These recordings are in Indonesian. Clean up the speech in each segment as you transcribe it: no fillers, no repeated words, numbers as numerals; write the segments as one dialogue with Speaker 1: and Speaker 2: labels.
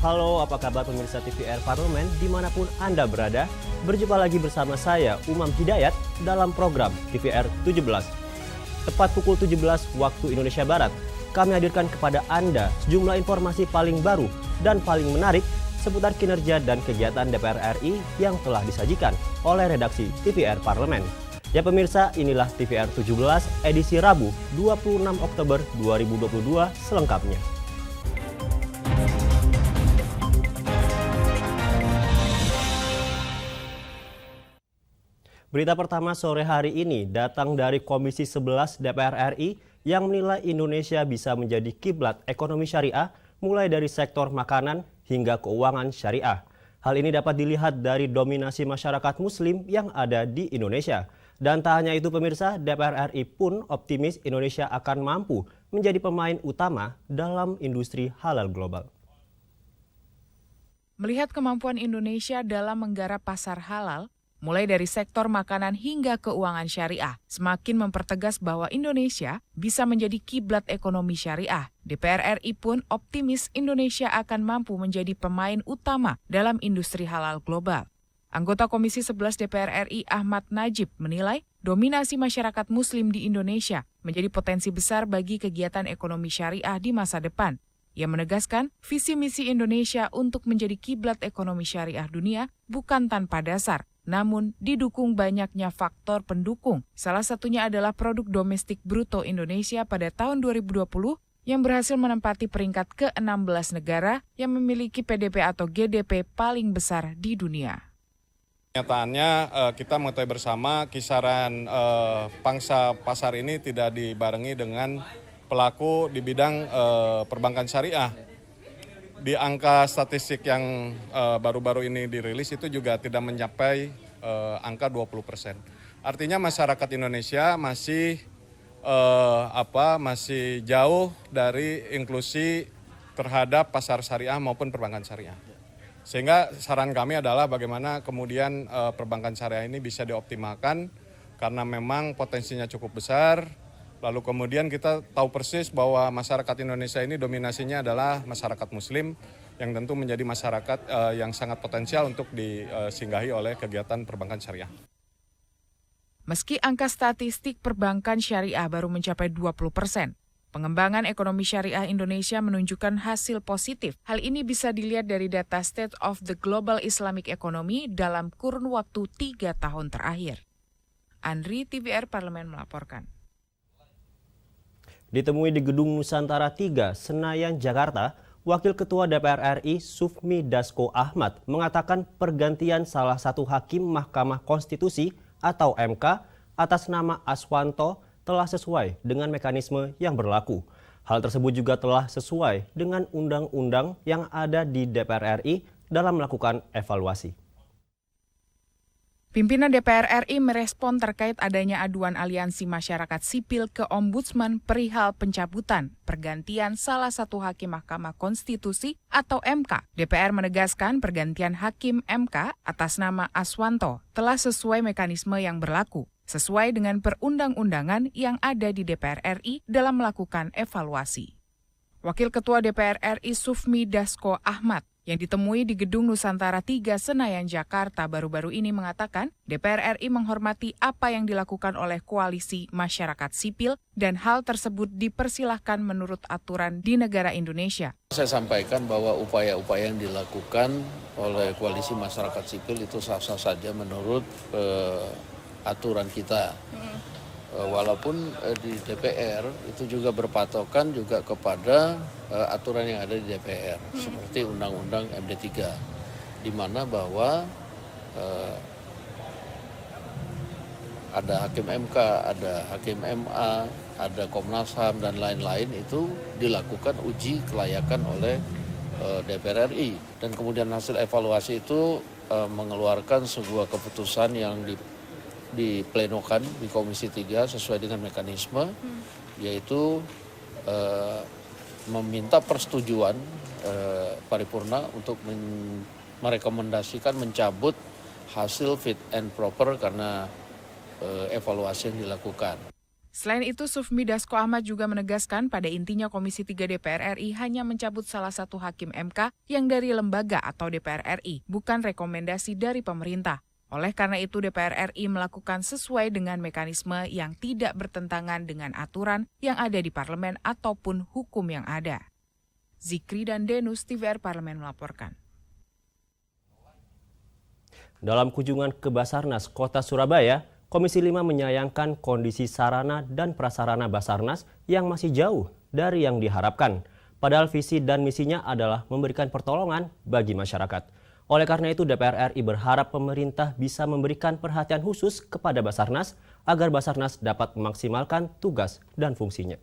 Speaker 1: Halo, apa kabar pemirsa TVR Parlemen dimanapun Anda berada? Berjumpa lagi bersama saya, Umam Hidayat, dalam program TVR 17. Tepat pukul 17 waktu Indonesia Barat, kami hadirkan kepada Anda sejumlah informasi paling baru dan paling menarik seputar kinerja dan kegiatan DPR RI yang telah disajikan oleh redaksi TVR Parlemen. Ya pemirsa, inilah TVR 17 edisi Rabu 26 Oktober 2022 selengkapnya. Berita pertama sore hari ini datang dari Komisi 11 DPR RI yang menilai Indonesia bisa menjadi kiblat ekonomi syariah mulai dari sektor makanan hingga keuangan syariah. Hal ini dapat dilihat dari dominasi masyarakat muslim yang ada di Indonesia. Dan tak hanya itu pemirsa, DPR RI pun optimis Indonesia akan mampu menjadi pemain utama dalam industri halal global.
Speaker 2: Melihat kemampuan Indonesia dalam menggarap pasar halal, mulai dari sektor makanan hingga keuangan syariah, semakin mempertegas bahwa Indonesia bisa menjadi kiblat ekonomi syariah. DPR RI pun optimis Indonesia akan mampu menjadi pemain utama dalam industri halal global. Anggota Komisi 11 DPR RI Ahmad Najib menilai dominasi masyarakat muslim di Indonesia menjadi potensi besar bagi kegiatan ekonomi syariah di masa depan. Ia menegaskan visi misi Indonesia untuk menjadi kiblat ekonomi syariah dunia bukan tanpa dasar, namun didukung banyaknya faktor pendukung. Salah satunya adalah produk domestik bruto Indonesia pada tahun 2020 yang berhasil menempati peringkat ke-16 negara yang memiliki PDB atau GDP paling besar di dunia.
Speaker 3: Kenyataannya kita mengetahui bersama kisaran pangsa pasar ini tidak dibarengi dengan pelaku di bidang perbankan syariah. Di angka statistik yang baru-baru ini dirilis itu juga tidak mencapai angka 20%. Artinya masyarakat Indonesia masih masih jauh dari inklusi terhadap pasar syariah maupun perbankan syariah. Sehingga saran kami adalah bagaimana kemudian perbankan syariah ini bisa dioptimalkan karena memang potensinya cukup besar. Lalu kemudian kita tahu persis bahwa masyarakat Indonesia ini dominasinya adalah masyarakat muslim yang tentu menjadi masyarakat yang sangat potensial untuk disinggahi oleh kegiatan perbankan syariah.
Speaker 2: Meski angka statistik perbankan syariah baru mencapai 20%, pengembangan ekonomi syariah Indonesia menunjukkan hasil positif. Hal ini bisa dilihat dari data State of the Global Islamic Economy dalam kurun waktu 3 tahun terakhir. Andri, TVR Parlemen melaporkan.
Speaker 1: Ditemui di Gedung Nusantara 3, Senayan, Jakarta, Wakil Ketua DPR RI Sufmi Dasko Ahmad mengatakan pergantian salah satu hakim Mahkamah Konstitusi atau MK atas nama Aswanto telah sesuai dengan mekanisme yang berlaku. Hal tersebut juga telah sesuai dengan undang-undang yang ada di DPR RI dalam melakukan evaluasi.
Speaker 2: Pimpinan DPR RI merespon terkait adanya aduan aliansi masyarakat sipil ke Ombudsman perihal pencabutan pergantian salah satu hakim Mahkamah Konstitusi atau MK. DPR menegaskan pergantian hakim MK atas nama Aswanto telah sesuai mekanisme yang berlaku, sesuai dengan perundang-undangan yang ada di DPR RI dalam melakukan evaluasi. Wakil Ketua DPR RI Sufmi Dasko Ahmad yang ditemui di Gedung Nusantara 3 Senayan, Jakarta baru-baru ini mengatakan DPR RI menghormati apa yang dilakukan oleh koalisi masyarakat sipil dan hal tersebut dipersilahkan menurut aturan di negara Indonesia.
Speaker 4: Saya sampaikan bahwa upaya-upaya yang dilakukan oleh koalisi masyarakat sipil itu sah-sah saja menurut aturan kita. Walaupun di DPR itu juga berpatokan juga kepada aturan yang ada di DPR seperti Undang-Undang MD3 di mana bahwa ada hakim MK, ada hakim MA, ada Komnas HAM dan lain-lain itu dilakukan uji kelayakan oleh DPR RI dan kemudian hasil evaluasi itu mengeluarkan sebuah keputusan yang diplenokan di Komisi 3 sesuai dengan mekanisme, yaitu meminta persetujuan paripurna untuk merekomendasikan mencabut hasil fit and proper karena evaluasi yang dilakukan.
Speaker 2: Selain itu, Sufmi Dasko Ahmad juga menegaskan pada intinya Komisi 3 DPR RI hanya mencabut salah satu hakim MK yang dari lembaga atau DPR RI, bukan rekomendasi dari pemerintah. Oleh karena itu, DPR RI melakukan sesuai dengan mekanisme yang tidak bertentangan dengan aturan yang ada di parlemen ataupun hukum yang ada. Zikri dan Denus, TVR Parlemen melaporkan.
Speaker 1: Dalam kunjungan ke Basarnas Kota Surabaya, Komisi 5 menyayangkan kondisi sarana dan prasarana Basarnas yang masih jauh dari yang diharapkan. Padahal visi dan misinya adalah memberikan pertolongan bagi masyarakat. Oleh karena itu, DPR RI berharap pemerintah bisa memberikan perhatian khusus kepada Basarnas agar Basarnas dapat memaksimalkan tugas dan fungsinya.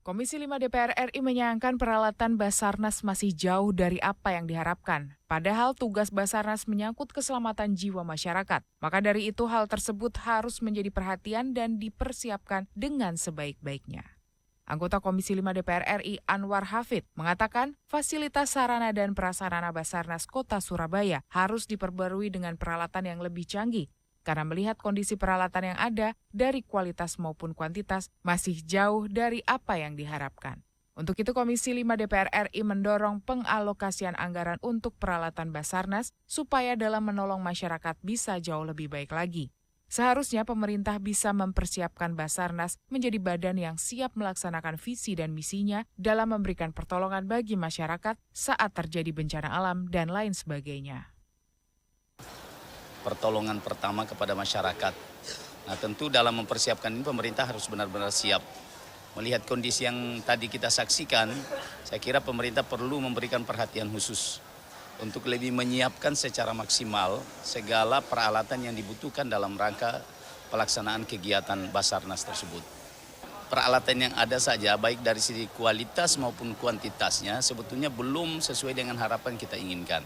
Speaker 2: Komisi 5 DPR RI menyayangkan peralatan Basarnas masih jauh dari apa yang diharapkan. Padahal tugas Basarnas menyangkut keselamatan jiwa masyarakat. Maka dari itu hal tersebut harus menjadi perhatian dan dipersiapkan dengan sebaik-baiknya. Anggota Komisi 5 DPR RI Anwar Hafid mengatakan fasilitas sarana dan prasarana Basarnas Kota Surabaya harus diperbarui dengan peralatan yang lebih canggih. Karena melihat kondisi peralatan yang ada dari kualitas maupun kuantitas masih jauh dari apa yang diharapkan. Untuk itu Komisi 5 DPR RI mendorong pengalokasian anggaran untuk peralatan Basarnas supaya dalam menolong masyarakat bisa jauh lebih baik lagi. Seharusnya pemerintah bisa mempersiapkan Basarnas menjadi badan yang siap melaksanakan visi dan misinya dalam memberikan pertolongan bagi masyarakat saat terjadi bencana alam dan lain sebagainya.
Speaker 5: Pertolongan pertama kepada masyarakat. Nah, tentu dalam mempersiapkan ini pemerintah harus benar-benar siap. Melihat kondisi yang tadi kita saksikan, saya kira pemerintah perlu memberikan perhatian khusus untuk lebih menyiapkan secara maksimal segala peralatan yang dibutuhkan dalam rangka pelaksanaan kegiatan Basarnas tersebut. Peralatan yang ada saja, baik dari sisi kualitas maupun kuantitasnya, sebetulnya belum sesuai dengan harapan kita inginkan.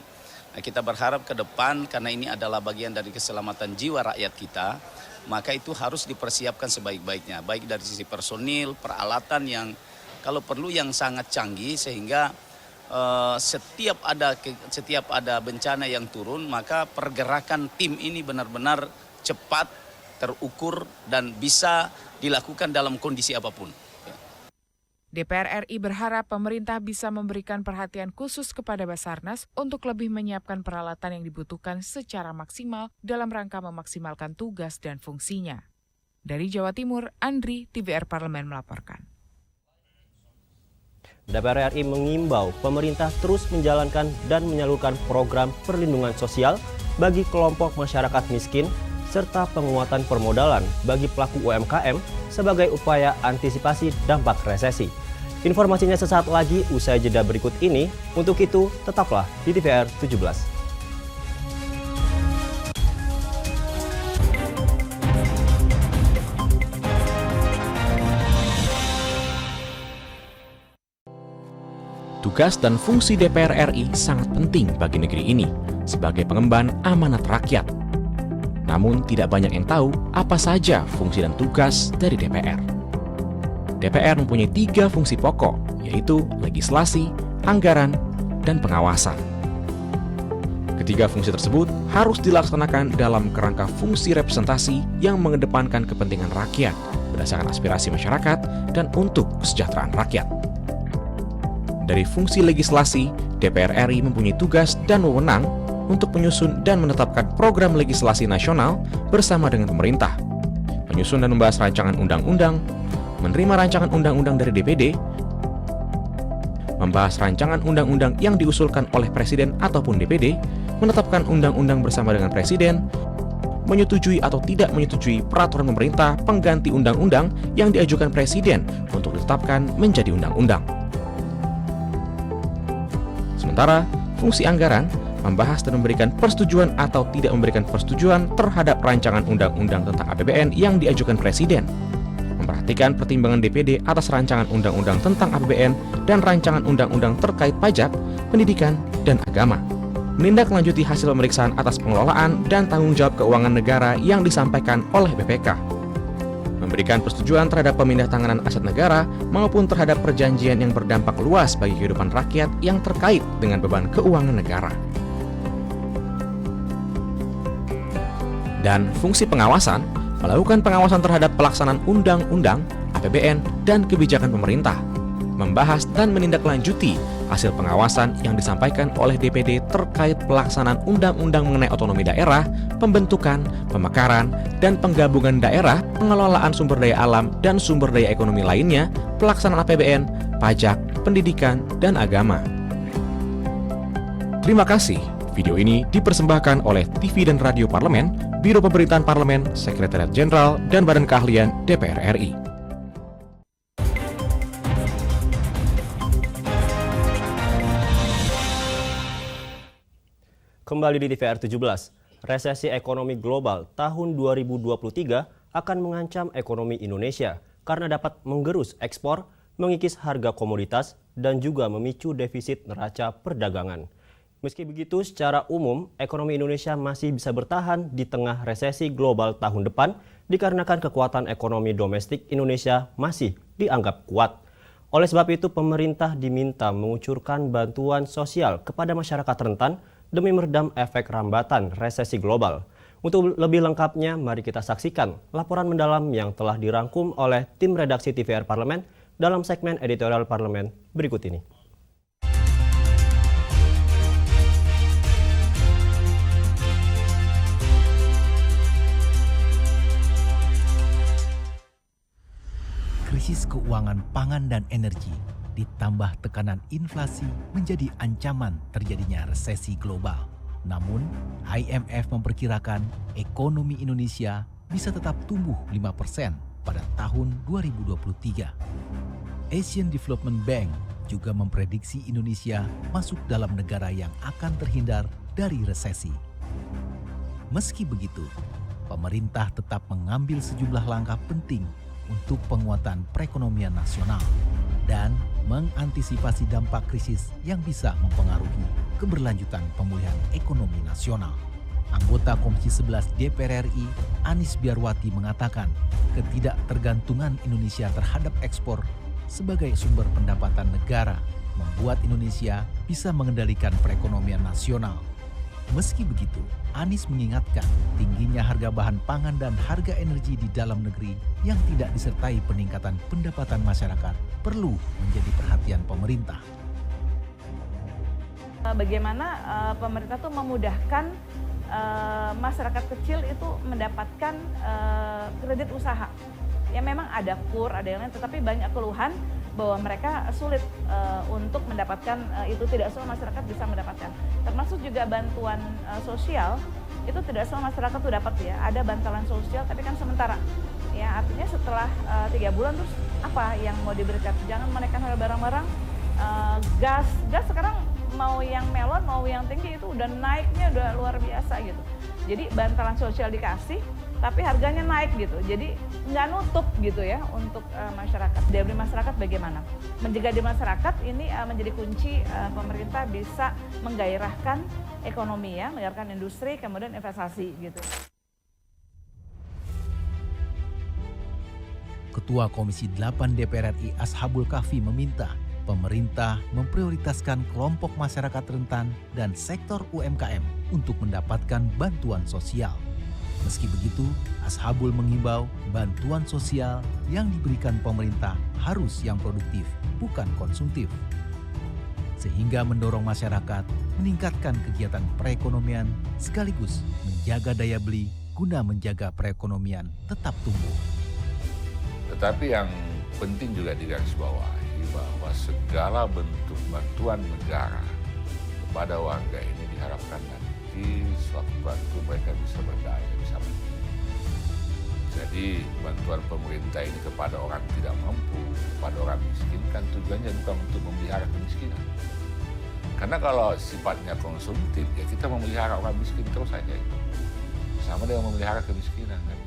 Speaker 5: Nah, kita berharap ke depan karena ini adalah bagian dari keselamatan jiwa rakyat kita, maka itu harus dipersiapkan sebaik-baiknya, baik dari sisi personil, peralatan yang kalau perlu yang sangat canggih sehingga setiap ada bencana yang turun, maka pergerakan tim ini benar-benar cepat, terukur dan bisa dilakukan dalam kondisi apapun.
Speaker 2: DPR RI berharap pemerintah bisa memberikan perhatian khusus kepada Basarnas untuk lebih menyiapkan peralatan yang dibutuhkan secara maksimal dalam rangka memaksimalkan tugas dan fungsinya. Dari Jawa Timur, Andri, TVR Parlemen melaporkan.
Speaker 1: DPR RI mengimbau pemerintah terus menjalankan dan menyalurkan program perlindungan sosial bagi kelompok masyarakat miskin serta penguatan permodalan bagi pelaku UMKM sebagai upaya antisipasi dampak resesi. Informasinya sesaat lagi usai jeda berikut ini. Untuk itu, tetaplah di TVR 17.
Speaker 6: Tugas dan fungsi DPR RI sangat penting bagi negeri ini sebagai pengemban amanat rakyat. Namun tidak banyak yang tahu apa saja fungsi dan tugas dari DPR. DPR mempunyai 3 fungsi pokok, yaitu legislasi, anggaran, dan pengawasan. Ketiga fungsi tersebut harus dilaksanakan dalam kerangka fungsi representasi yang mengedepankan kepentingan rakyat berdasarkan aspirasi masyarakat dan untuk kesejahteraan rakyat. Dari fungsi legislasi, DPR RI mempunyai tugas dan wewenang untuk menyusun dan menetapkan program legislasi nasional bersama dengan pemerintah, menyusun dan membahas rancangan undang-undang, menerima rancangan undang-undang dari DPD, membahas rancangan undang-undang yang diusulkan oleh Presiden ataupun DPD, menetapkan undang-undang bersama dengan Presiden, menyetujui atau tidak menyetujui peraturan pemerintah pengganti undang-undang yang diajukan Presiden untuk ditetapkan menjadi undang-undang. Sementara, fungsi anggaran membahas dan memberikan persetujuan atau tidak memberikan persetujuan terhadap rancangan undang-undang tentang APBN yang diajukan Presiden, memperhatikan pertimbangan DPD atas rancangan undang-undang tentang APBN dan rancangan undang-undang terkait pajak, pendidikan, dan agama, menindaklanjuti hasil pemeriksaan atas pengelolaan dan tanggung jawab keuangan negara yang disampaikan oleh BPK, memberikan persetujuan terhadap pemindahtanganan aset negara maupun terhadap perjanjian yang berdampak luas bagi kehidupan rakyat yang terkait dengan beban keuangan negara. Dan fungsi pengawasan melakukan pengawasan terhadap pelaksanaan undang-undang, APBN, dan kebijakan pemerintah, membahas dan menindaklanjuti hasil pengawasan yang disampaikan oleh DPD terkait pelaksanaan undang-undang mengenai otonomi daerah, pembentukan, pemekaran, dan penggabungan daerah, pengelolaan sumber daya alam dan sumber daya ekonomi lainnya, pelaksanaan APBN, pajak, pendidikan, dan agama. Terima kasih. Video ini dipersembahkan oleh TV dan Radio Parlemen, Biro Pemerintahan Parlemen, Sekretariat Jenderal, dan Badan Keahlian DPR RI.
Speaker 1: Kembali di TVR 17, resesi ekonomi global tahun 2023 akan mengancam ekonomi Indonesia karena dapat menggerus ekspor, mengikis harga komoditas, dan juga memicu defisit neraca perdagangan. Meski begitu, secara umum, ekonomi Indonesia masih bisa bertahan di tengah resesi global tahun depan dikarenakan kekuatan ekonomi domestik Indonesia masih dianggap kuat. Oleh sebab itu, pemerintah diminta mengucurkan bantuan sosial kepada masyarakat rentan demi meredam efek rambatan resesi global. Untuk lebih lengkapnya, mari kita saksikan laporan mendalam yang telah dirangkum oleh tim redaksi TVR Parlemen dalam segmen editorial Parlemen berikut ini.
Speaker 7: Krisis keuangan pangan dan energi ditambah tekanan inflasi menjadi ancaman terjadinya resesi global. Namun, IMF memperkirakan ekonomi Indonesia bisa tetap tumbuh 5% pada tahun 2023. Asian Development Bank juga memprediksi Indonesia masuk dalam negara yang akan terhindar dari resesi. Meski begitu, pemerintah tetap mengambil sejumlah langkah penting untuk penguatan perekonomian nasional dan mengantisipasi dampak krisis yang bisa mempengaruhi keberlanjutan pemulihan ekonomi nasional. Anggota Komisi 11 DPR RI, Anies Biarwati mengatakan, ketidaktergantungan Indonesia terhadap ekspor sebagai sumber pendapatan negara membuat Indonesia bisa mengendalikan perekonomian nasional. Meski begitu, Anies mengingatkan tingginya harga bahan pangan dan harga energi di dalam negeri yang tidak disertai peningkatan pendapatan masyarakat perlu menjadi perhatian pemerintah.
Speaker 8: Bagaimana pemerintah tuh memudahkan masyarakat kecil itu mendapatkan kredit usaha. Ya memang ada KUR, ada yang lain, tetapi banyak keluhan bahwa mereka sulit untuk mendapatkan itu, tidak semua masyarakat bisa mendapatkan. Termasuk juga bantuan sosial, itu tidak semua masyarakat tuh dapat ya. Ada bantalan sosial tapi kan sementara. Ya artinya setelah 3 bulan terus apa yang mau diberikan? Jangan menaikkan harga barang-barang. Gas sekarang mau yang melon mau yang tinggi itu udah naiknya udah luar biasa gitu. Jadi bantalan sosial dikasih tapi harganya naik gitu. Jadi nggak nutup gitu ya untuk masyarakat. Daya beli masyarakat bagaimana? Menjaga di masyarakat ini menjadi kunci pemerintah bisa menggairahkan ekonomi ya, menggairahkan industri, kemudian investasi gitu.
Speaker 7: Ketua Komisi 8 DPR RI Ashabul Kahfi meminta pemerintah memprioritaskan kelompok masyarakat rentan dan sektor UMKM untuk mendapatkan bantuan sosial. Meski begitu, Ashabul mengimbau bantuan sosial yang diberikan pemerintah harus yang produktif, bukan konsumtif. Sehingga mendorong masyarakat meningkatkan kegiatan perekonomian sekaligus menjaga daya beli guna menjaga perekonomian tetap tumbuh.
Speaker 9: Tetapi yang penting juga digarisbawahi bahwa segala bentuk bantuan negara kepada warga ini diharapkan nanti sewaktu mereka bisa berdaya, bisa mandiri. Jadi bantuan pemerintah ini kepada orang tidak mampu, kepada orang miskin kan tujuannya bukan untuk memelihara kemiskinan. Karena kalau sifatnya konsumtif ya kita memelihara orang miskin terus saja itu. Sama dengan memelihara kemiskinan kan.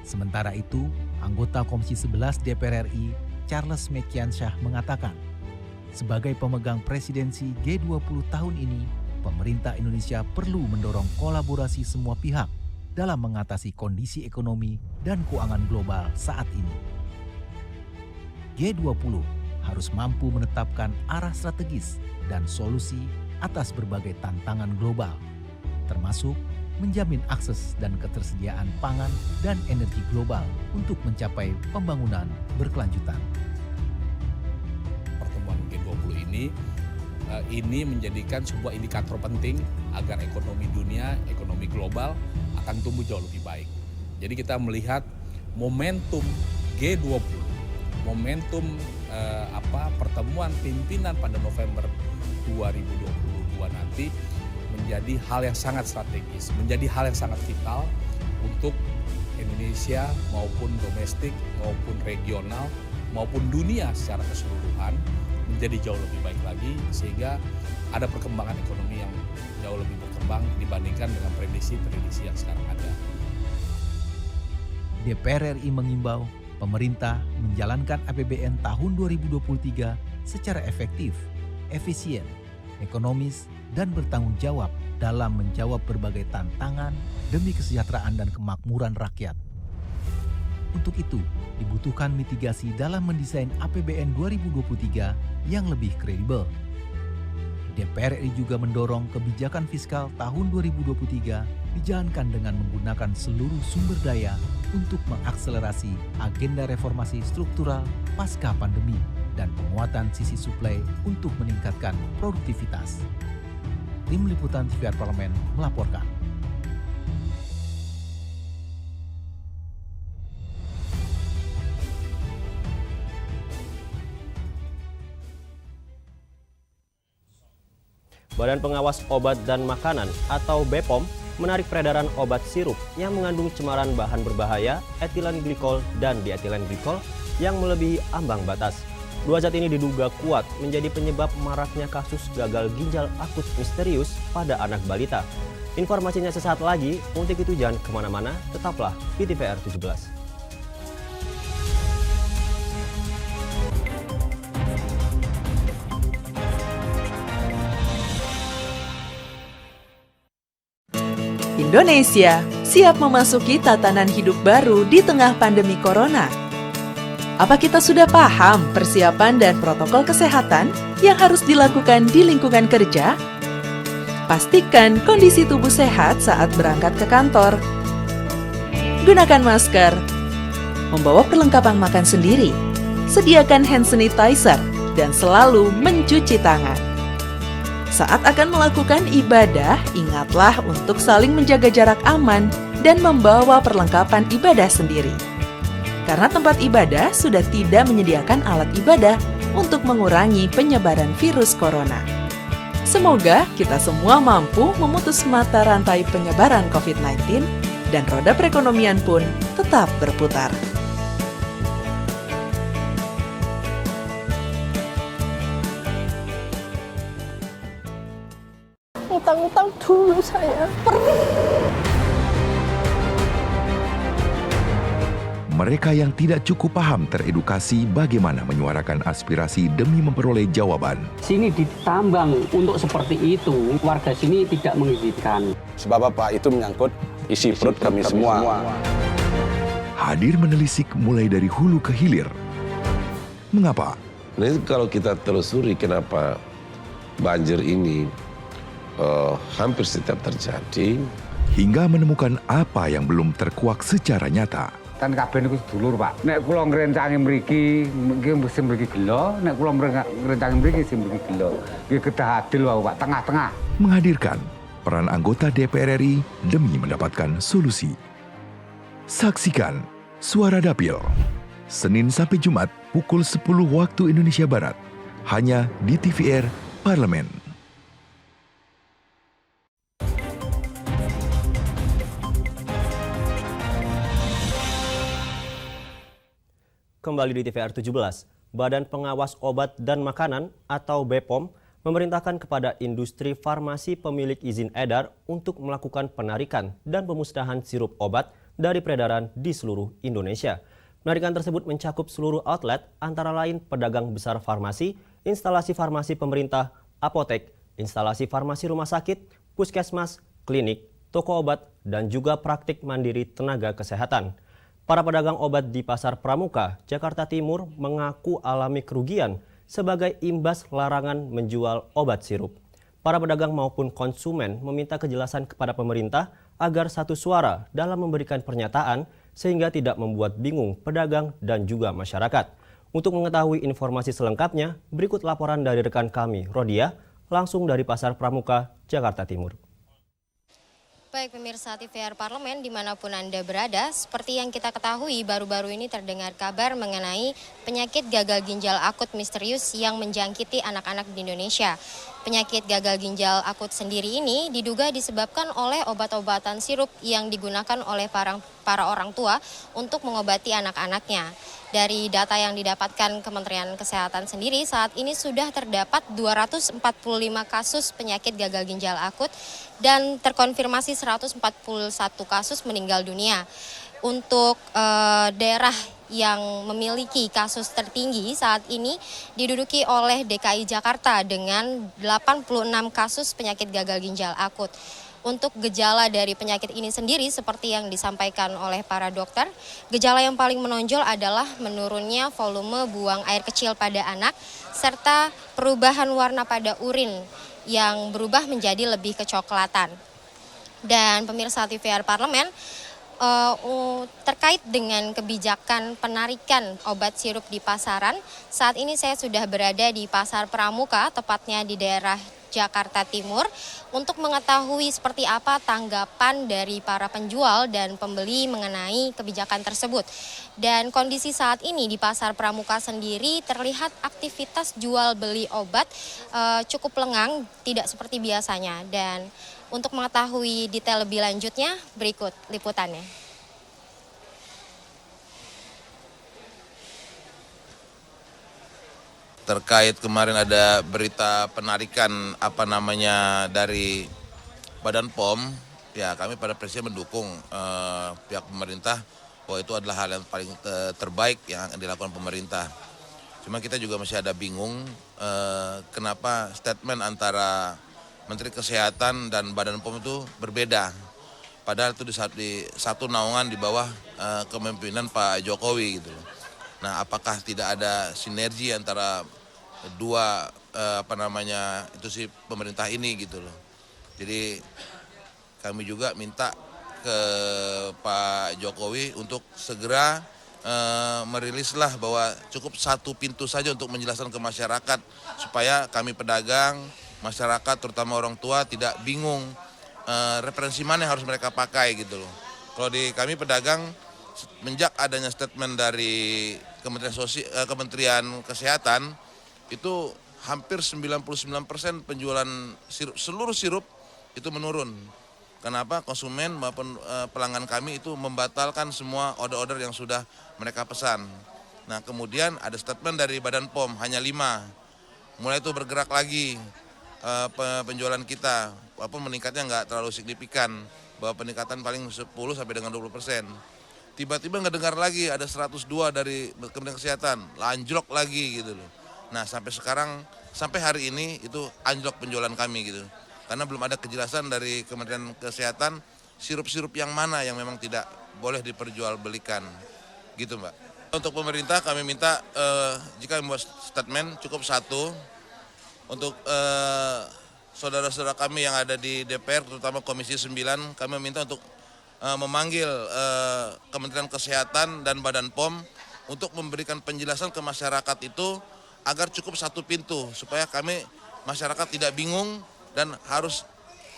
Speaker 7: Sementara itu, anggota Komisi 11 DPR RI Charles Mekiansyah mengatakan, sebagai pemegang presidensi G20 tahun ini, pemerintah Indonesia perlu mendorong kolaborasi semua pihak dalam mengatasi kondisi ekonomi dan keuangan global saat ini. G20 harus mampu menetapkan arah strategis dan solusi atas berbagai tantangan global, termasuk menjamin akses dan ketersediaan pangan dan energi global untuk mencapai pembangunan berkelanjutan.
Speaker 10: Pertemuan G20 ini menjadikan sebuah indikator penting agar ekonomi dunia, ekonomi global akan tumbuh jauh lebih baik. Jadi kita melihat momentum G20, momentum pertemuan pimpinan pada November 2022 nanti menjadi hal yang sangat strategis, menjadi hal yang sangat vital untuk Indonesia maupun domestik, maupun regional, maupun dunia secara keseluruhan menjadi jauh lebih baik lagi, sehingga ada perkembangan ekonomi yang jauh lebih berkembang dibandingkan dengan prediksi-prediksi yang sekarang ada.
Speaker 7: DPR RI mengimbau pemerintah menjalankan APBN tahun 2023 secara efektif, efisien, ekonomis, dan bertanggung jawab dalam menjawab berbagai tantangan demi kesejahteraan dan kemakmuran rakyat. Untuk itu, dibutuhkan mitigasi dalam mendesain APBN 2023 yang lebih kredibel. DPR RI juga mendorong kebijakan fiskal tahun 2023 dijalankan dengan menggunakan seluruh sumber daya untuk mengakselerasi agenda reformasi struktural pasca pandemi dan penguatan sisi suplai untuk meningkatkan produktivitas. Tim Liputan TVR Parlemen melaporkan.
Speaker 1: Badan Pengawas Obat dan Makanan atau BPOM menarik peredaran obat sirup yang mengandung cemaran bahan berbahaya etilen glikol dan dietilen glikol yang melebihi ambang batas. Dua zat ini diduga kuat menjadi penyebab maraknya kasus gagal ginjal akut misterius pada anak balita. Informasinya sesaat lagi, untuk itu jangan kemana-mana, tetaplah di TVR 17.
Speaker 11: Indonesia siap memasuki tatanan hidup baru di tengah pandemi corona. Apa kita sudah paham persiapan dan protokol kesehatan yang harus dilakukan di lingkungan kerja? Pastikan kondisi tubuh sehat saat berangkat ke kantor. Gunakan masker. Membawa perlengkapan makan sendiri. Sediakan hand sanitizer dan selalu mencuci tangan. Saat akan melakukan ibadah, ingatlah untuk saling menjaga jarak aman dan membawa perlengkapan ibadah sendiri. Karena tempat ibadah sudah tidak menyediakan alat ibadah untuk mengurangi penyebaran virus corona. Semoga kita semua mampu memutus mata rantai penyebaran COVID-19 dan roda perekonomian pun tetap berputar.
Speaker 12: Utang-utang dulu saya.
Speaker 13: Mereka yang tidak cukup paham teredukasi bagaimana menyuarakan aspirasi demi memperoleh jawaban.
Speaker 14: Sini ditambang untuk seperti itu, warga sini tidak mengizinkan.
Speaker 15: Sebab apa itu menyangkut isi perut kami semua.
Speaker 13: Hadir menelisik mulai dari hulu ke hilir. Mengapa?
Speaker 16: Nah, kalau kita telusuri kenapa banjir ini hampir setiap terjadi.
Speaker 13: Hingga menemukan apa yang belum terkuak secara nyata.
Speaker 17: Kan kabeh niku sedulur, Pak. Nek kula ngrencangi mriki, mesti mriki gelo, nek kula ngrencangi mriki sing mriki gelo. Nggih kedah adil wae, Pak, tengah-tengah.
Speaker 13: Menghadirkan peran anggota DPR RI demi mendapatkan solusi. Saksikan Suara Dapil, Senin sampai Jumat pukul 10 waktu Indonesia Barat, hanya di TVR Parlemen.
Speaker 1: Kembali di TVR 17, Badan Pengawas Obat dan Makanan atau BPOM memerintahkan kepada industri farmasi pemilik izin edar untuk melakukan penarikan dan pemusnahan sirup obat dari peredaran di seluruh Indonesia. Penarikan tersebut mencakup seluruh outlet antara lain pedagang besar farmasi, instalasi farmasi pemerintah, apotek, instalasi farmasi rumah sakit, puskesmas, klinik, toko obat, dan juga praktik mandiri tenaga kesehatan. Para pedagang obat di Pasar Pramuka, Jakarta Timur mengaku alami kerugian sebagai imbas larangan menjual obat sirup. Para pedagang maupun konsumen meminta kejelasan kepada pemerintah agar satu suara dalam memberikan pernyataan sehingga tidak membuat bingung pedagang dan juga masyarakat. Untuk mengetahui informasi selengkapnya, berikut laporan dari rekan kami, Rodia, langsung dari Pasar Pramuka, Jakarta Timur.
Speaker 18: Baik pemirsa TVR Parlemen dimanapun Anda berada, seperti yang kita ketahui baru-baru ini terdengar kabar mengenai penyakit gagal ginjal akut misterius yang menjangkiti anak-anak di Indonesia. Penyakit gagal ginjal akut sendiri ini diduga disebabkan oleh obat-obatan sirup yang digunakan oleh para orang tua untuk mengobati anak-anaknya. Dari data yang didapatkan Kementerian Kesehatan sendiri, saat ini sudah terdapat 245 kasus penyakit gagal ginjal akut dan terkonfirmasi 141 kasus meninggal dunia. Untuk daerah yang memiliki kasus tertinggi saat ini diduduki oleh DKI Jakarta dengan 86 kasus penyakit gagal ginjal akut. Untuk gejala dari penyakit ini sendiri seperti yang disampaikan oleh para dokter, gejala yang paling menonjol adalah menurunnya volume buang air kecil pada anak serta perubahan warna pada urin yang berubah menjadi lebih kecoklatan. Dan pemirsa TVR Parlemen, terkait dengan kebijakan penarikan obat sirup di pasaran, saat ini saya sudah berada di Pasar Pramuka, tepatnya di daerah Jakarta Timur, untuk mengetahui seperti apa tanggapan dari para penjual dan pembeli mengenai kebijakan tersebut. Dan kondisi saat ini di Pasar Pramuka sendiri terlihat aktivitas jual beli obat cukup lengang, tidak seperti biasanya. Dan untuk mengetahui detail lebih lanjutnya, berikut liputannya.
Speaker 19: Terkait kemarin ada berita penarikan dari Badan POM, ya kami pada prinsipnya mendukung pihak pemerintah bahwa itu adalah hal yang paling terbaik yang akan dilakukan pemerintah. Cuma kita juga masih ada bingung kenapa statement antara Menteri Kesehatan dan Badan POM itu berbeda. Padahal itu di satu naungan di bawah kepemimpinan Pak Jokowi gitu. Nah, apakah tidak ada sinergi antara dua pemerintah ini gitu loh. Jadi kami juga minta ke Pak Jokowi untuk segera merilislah bahwa cukup satu pintu saja untuk menjelaskan ke masyarakat supaya kami pedagang, masyarakat terutama orang tua tidak bingung referensi mana yang harus mereka pakai gitu loh. Kalau di kami pedagang, semenjak adanya statement dari Kementerian Kesehatan, itu hampir 99% penjualan sirup, seluruh sirup itu menurun. Kenapa? Konsumen maupun pelanggan kami itu membatalkan semua order-order yang sudah mereka pesan. Nah, kemudian ada statement dari Badan POM, hanya 5. Mulai itu bergerak lagi penjualan kita, walaupun meningkatnya nggak terlalu signifikan, bahwa peningkatan paling 10 sampai dengan 20%. Tiba-tiba nggak dengar lagi ada 102 dari Kementerian Kesehatan, anjlok lagi gitu loh. Nah, sampai hari ini itu anjlok penjualan kami gitu. Karena belum ada kejelasan dari Kementerian Kesehatan sirup-sirup yang mana yang memang tidak boleh diperjualbelikan. Gitu, Mbak. Untuk pemerintah kami minta jika membuat statement cukup satu untuk saudara-saudara kami yang ada di DPR terutama Komisi 9, kami meminta untuk memanggil Kementerian Kesehatan dan Badan POM untuk memberikan penjelasan ke masyarakat itu agar cukup satu pintu supaya kami masyarakat tidak bingung dan harus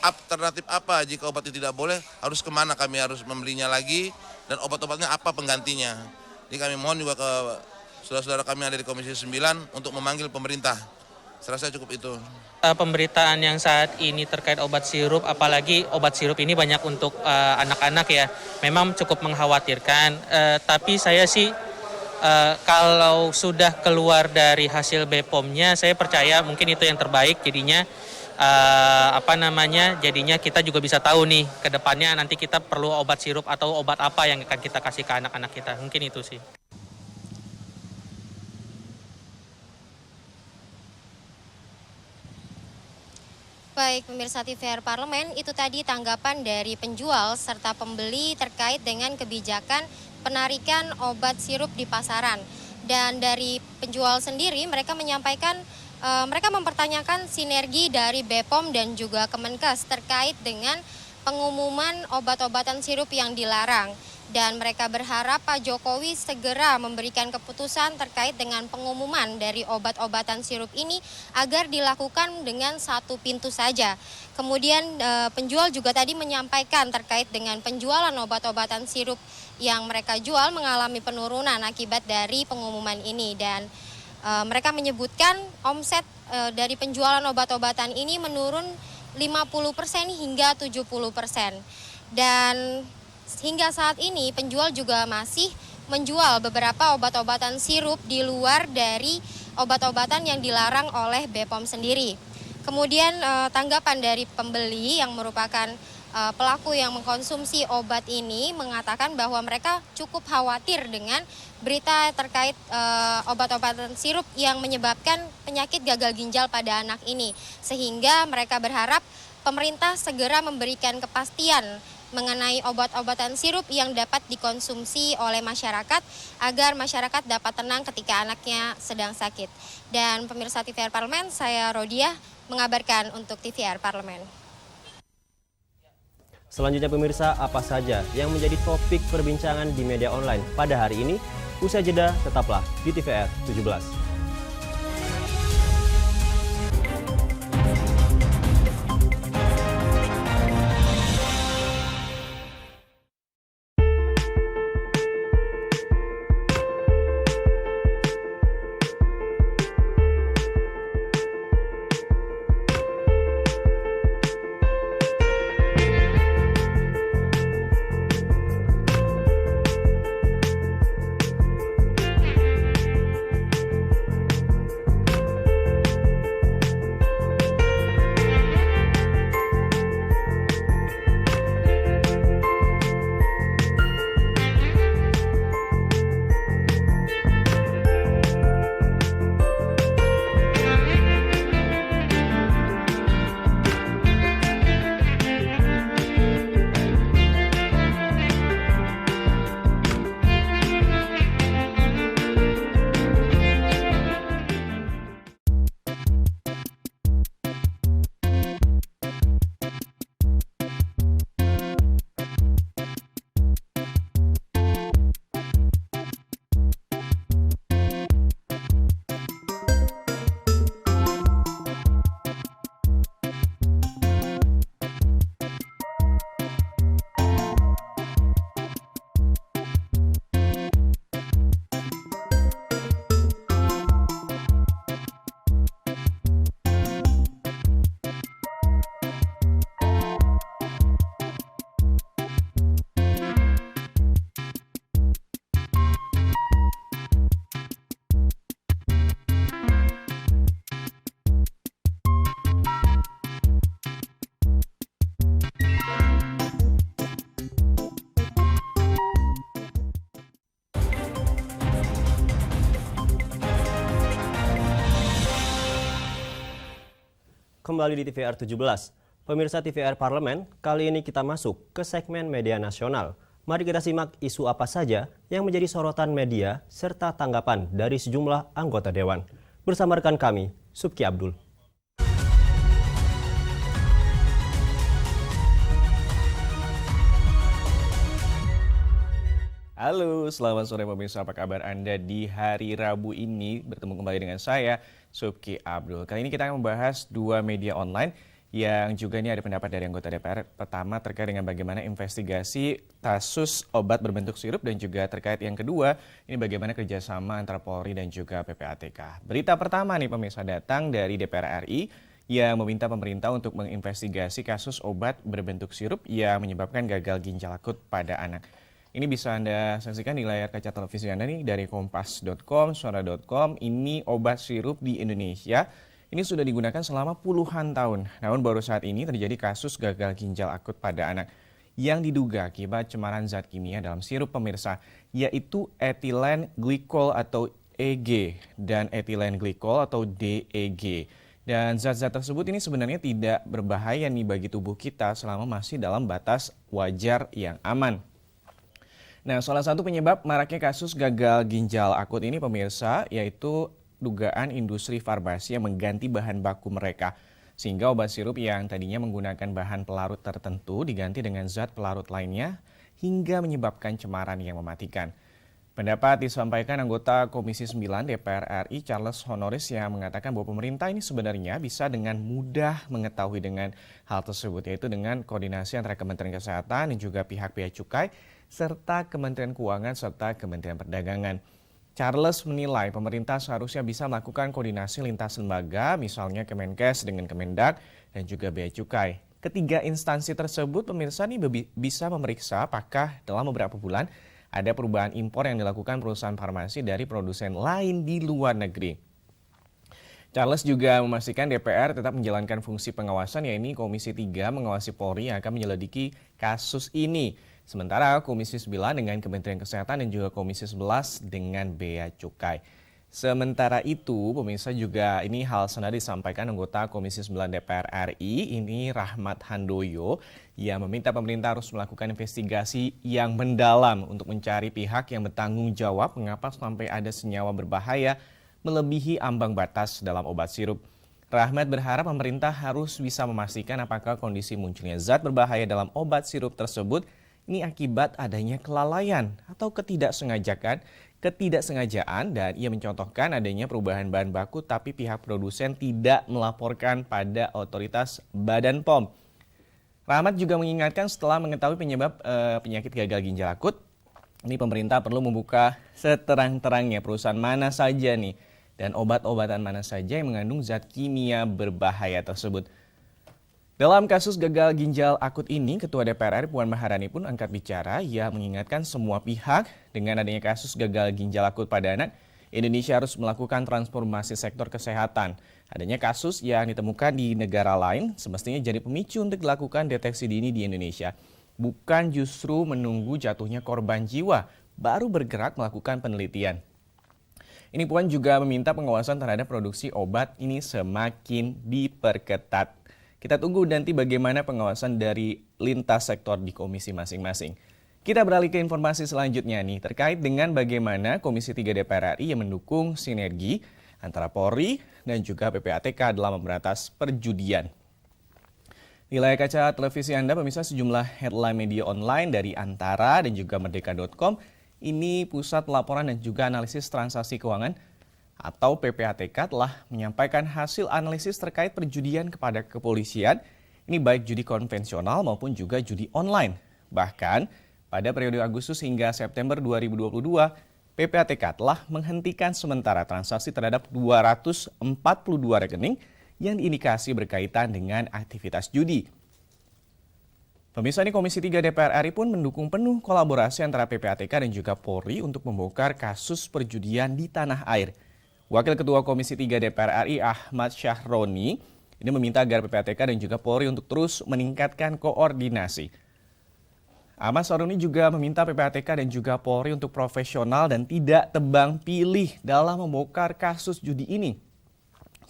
Speaker 19: alternatif apa jika obat itu tidak boleh, harus kemana kami harus membelinya lagi dan obat-obatnya apa penggantinya. Jadi kami mohon juga ke saudara-saudara kami yang ada di Komisi 9 untuk memanggil pemerintah. Saya rasa cukup itu.
Speaker 20: Pemberitaan yang saat ini terkait obat sirup, apalagi obat sirup ini banyak untuk anak-anak ya, memang cukup mengkhawatirkan. Tapi saya sih kalau sudah keluar dari hasil BPOM-nya, saya percaya mungkin itu yang terbaik. Jadinya jadinya kita juga bisa tahu nih ke depannya nanti kita perlu obat sirup atau obat apa yang akan kita kasih ke anak-anak kita. Mungkin itu sih.
Speaker 18: Baik, pemirsa TVR Parlemen, itu tadi tanggapan dari penjual serta pembeli terkait dengan kebijakan penarikan obat sirup di pasaran. Dan dari penjual sendiri, mereka menyampaikan, mereka mempertanyakan sinergi dari BPOM dan juga Kemenkes terkait dengan pengumuman obat-obatan sirup yang dilarang. Dan mereka berharap Pak Jokowi segera memberikan keputusan terkait dengan pengumuman dari obat-obatan sirup ini agar dilakukan dengan satu pintu saja. Kemudian penjual juga tadi menyampaikan terkait dengan penjualan obat-obatan sirup yang mereka jual mengalami penurunan akibat dari pengumuman ini. Dan mereka menyebutkan omset dari penjualan obat-obatan ini menurun 50% hingga 70%. Dan hingga saat ini penjual juga masih menjual beberapa obat-obatan sirup di luar dari obat-obatan yang dilarang oleh BPOM sendiri. Kemudian tanggapan dari pembeli yang merupakan pelaku yang mengkonsumsi obat ini mengatakan bahwa mereka cukup khawatir dengan berita terkait obat-obatan sirup yang menyebabkan penyakit gagal ginjal pada anak ini. Sehingga mereka berharap pemerintah segera memberikan kepastian mengenai obat-obatan sirup yang dapat dikonsumsi oleh masyarakat agar masyarakat dapat tenang ketika anaknya sedang sakit. Dan pemirsa TVR Parlemen, saya Rodiah mengabarkan untuk TVR Parlemen.
Speaker 1: Selanjutnya pemirsa, apa saja yang menjadi topik perbincangan di media online pada hari ini? Usai jeda, tetaplah di TVR 17. Kembali di TVR 17. Pemirsa TVR Parlemen, kali ini kita masuk ke segmen media nasional. Mari kita simak isu apa saja yang menjadi sorotan media serta tanggapan dari sejumlah anggota Dewan. Bersama rekan kami, Subki Abdul.
Speaker 21: Halo, selamat sore pemirsa, apa kabar Anda di hari Rabu ini? Bertemu kembali dengan saya, Subki Abdul. Kali ini kita akan membahas dua media online yang juga ini ada pendapat dari anggota DPR. Pertama terkait dengan bagaimana investigasi kasus obat berbentuk sirup dan juga terkait yang kedua, ini bagaimana kerjasama antara Polri dan juga PPATK. Berita pertama nih pemirsa datang dari DPR RI yang meminta pemerintah untuk menginvestigasi kasus obat berbentuk sirup yang menyebabkan gagal ginjal akut pada anak. Ini bisa Anda saksikan di layar kaca televisi Anda nih dari kompas.com, suara.com. Ini obat sirup di Indonesia. Ini sudah digunakan selama puluhan tahun. Namun baru saat ini terjadi kasus gagal ginjal akut pada anak yang diduga akibat cemaran zat kimia dalam sirup pemirsa, yaitu ethylene glycol atau EG dan ethylene glycol atau DEG. Dan zat-zat tersebut ini sebenarnya tidak berbahaya nih bagi tubuh kita selama masih dalam batas wajar yang aman. Nah, salah satu penyebab maraknya kasus gagal ginjal akut ini pemirsa yaitu dugaan industri farmasi yang mengganti bahan baku mereka. sehingga obat sirup yang tadinya menggunakan bahan pelarut tertentu diganti dengan zat pelarut lainnya hingga menyebabkan cemaran yang mematikan. Pendapat disampaikan anggota Komisi 9 DPR RI Charles Honoris yang mengatakan bahwa pemerintah ini sebenarnya bisa dengan mudah mengetahui dengan hal tersebut, yaitu dengan koordinasi antara Kementerian Kesehatan dan juga pihak Bea Cukai serta Kementerian Keuangan serta Kementerian Perdagangan. Charles menilai pemerintah seharusnya bisa melakukan koordinasi lintas lembaga, misalnya Kemenkes dengan Kemendak dan juga Bea Cukai. Ketiga instansi tersebut pemirsa ini bisa memeriksa apakah dalam beberapa bulan ada perubahan impor yang dilakukan perusahaan farmasi dari produsen lain di luar negeri. Charles juga memastikan DPR tetap menjalankan fungsi pengawasan, yaitu Komisi 3 mengawasi Polri yang akan menyelidiki kasus ini. Sementara Komisi 9 dengan Kementerian Kesehatan dan juga Komisi 11 dengan Bea Cukai. Sementara itu, pemirsa juga ini hal senada disampaikan anggota Komisi 9 DPR RI, ini Rahmat Handoyo, yang meminta pemerintah harus melakukan investigasi yang mendalam untuk mencari pihak yang bertanggung jawab mengapa sampai ada senyawa berbahaya melebihi ambang batas dalam obat sirup. Rahmat berharap pemerintah harus bisa memastikan apakah kondisi munculnya zat berbahaya dalam obat sirup tersebut ini akibat adanya kelalaian atau ketidaksengajaan, dan ia mencontohkan adanya perubahan bahan baku tapi pihak produsen tidak melaporkan pada otoritas Badan POM. Rahmat juga mengingatkan setelah mengetahui penyebab penyakit gagal ginjal akut, ini pemerintah perlu membuka seterang-terangnya perusahaan mana saja nih dan obat-obatan mana saja yang mengandung zat kimia berbahaya tersebut. Dalam kasus gagal ginjal akut ini, Ketua DPR RI Puan Maharani pun angkat bicara. Ia mengingatkan semua pihak dengan adanya kasus gagal ginjal akut pada anak, Indonesia harus melakukan transformasi sektor kesehatan. Adanya kasus yang ditemukan di negara lain semestinya jadi pemicu untuk dilakukan deteksi dini di Indonesia. Bukan justru menunggu jatuhnya korban jiwa, baru bergerak melakukan penelitian. Ini Puan juga meminta pengawasan terhadap produksi obat ini semakin diperketat. Kita tunggu nanti bagaimana pengawasan dari lintas sektor di komisi masing-masing. Kita beralih ke informasi selanjutnya nih, terkait dengan bagaimana Komisi 3 DPR RI yang mendukung sinergi antara Polri dan juga PPATK dalam memberantas perjudian. Di layar kaca televisi Anda, pemirsa, sejumlah headline media online dari Antara dan juga Merdeka.com, ini Pusat Laporan dan juga Analisis Transaksi Keuangan atau PPATK telah menyampaikan hasil analisis terkait perjudian kepada kepolisian, ini baik judi konvensional maupun juga judi online. Bahkan pada periode Agustus hingga September 2022, PPATK telah menghentikan sementara transaksi terhadap 242 rekening yang diindikasi berkaitan dengan aktivitas judi. Pemirsa, ini Komisi 3 DPR RI pun mendukung penuh kolaborasi antara PPATK dan juga Polri untuk membongkar kasus perjudian di tanah air. Wakil Ketua Komisi 3 DPR RI Ahmad Syahroni ini meminta agar PPATK dan juga Polri untuk terus meningkatkan koordinasi. Ahmad Syahroni juga meminta PPATK dan juga Polri untuk profesional dan tidak tebang pilih dalam membongkar kasus judi ini.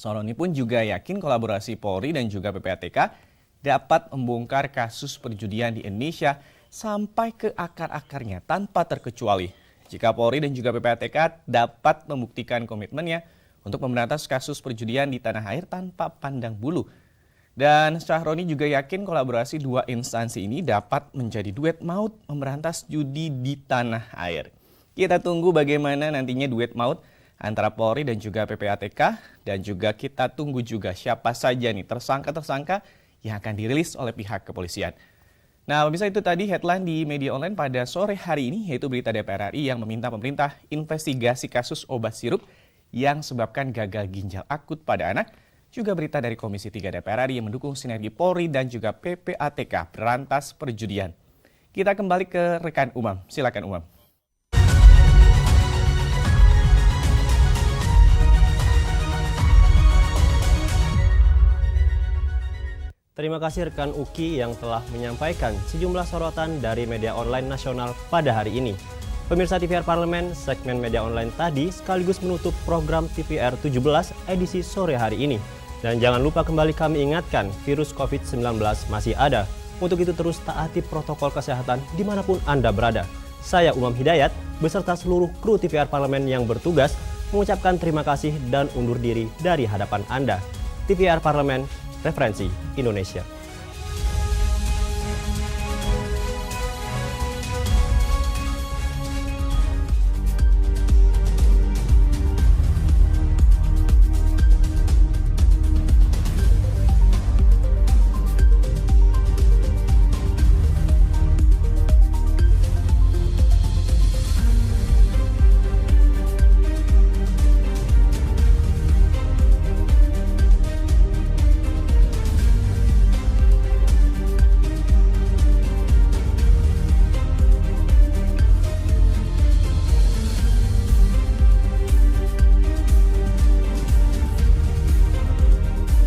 Speaker 21: Syahroni pun juga yakin kolaborasi Polri dan juga PPATK dapat membongkar kasus perjudian di Indonesia sampai ke akar-akarnya tanpa terkecuali. Jika Polri dan juga PPATK dapat membuktikan komitmennya untuk memberantas kasus perjudian di tanah air tanpa pandang bulu. Dan Syahroni juga yakin kolaborasi dua instansi ini dapat menjadi duet maut memberantas judi di tanah air. Kita tunggu bagaimana nantinya duet maut antara Polri dan juga PPATK, dan juga kita tunggu juga siapa saja nih tersangka-tersangka yang akan dirilis oleh pihak kepolisian. Nah, pemirsa, itu tadi headline di media online pada sore hari ini, yaitu berita DPR RI yang meminta pemerintah investigasi kasus obat sirup yang sebabkan gagal ginjal akut pada anak. Juga berita dari Komisi 3 DPR RI yang mendukung sinergi Polri dan juga PPATK berantas perjudian. Kita kembali ke rekan Umam. Silakan Umam.
Speaker 1: Terima kasih rekan Uki yang telah menyampaikan sejumlah sorotan dari media online nasional pada hari ini. Pemirsa TVR Parlemen, segmen media online tadi sekaligus menutup program TVR 17 edisi sore hari ini. Dan jangan lupa kembali kami ingatkan, virus COVID-19 masih ada. Untuk itu terus taati protokol kesehatan dimanapun Anda berada. Saya Umam Hidayat beserta seluruh kru TVR Parlemen yang bertugas mengucapkan terima kasih dan undur diri dari hadapan Anda. TVR Parlemen, Referensi Indonesia.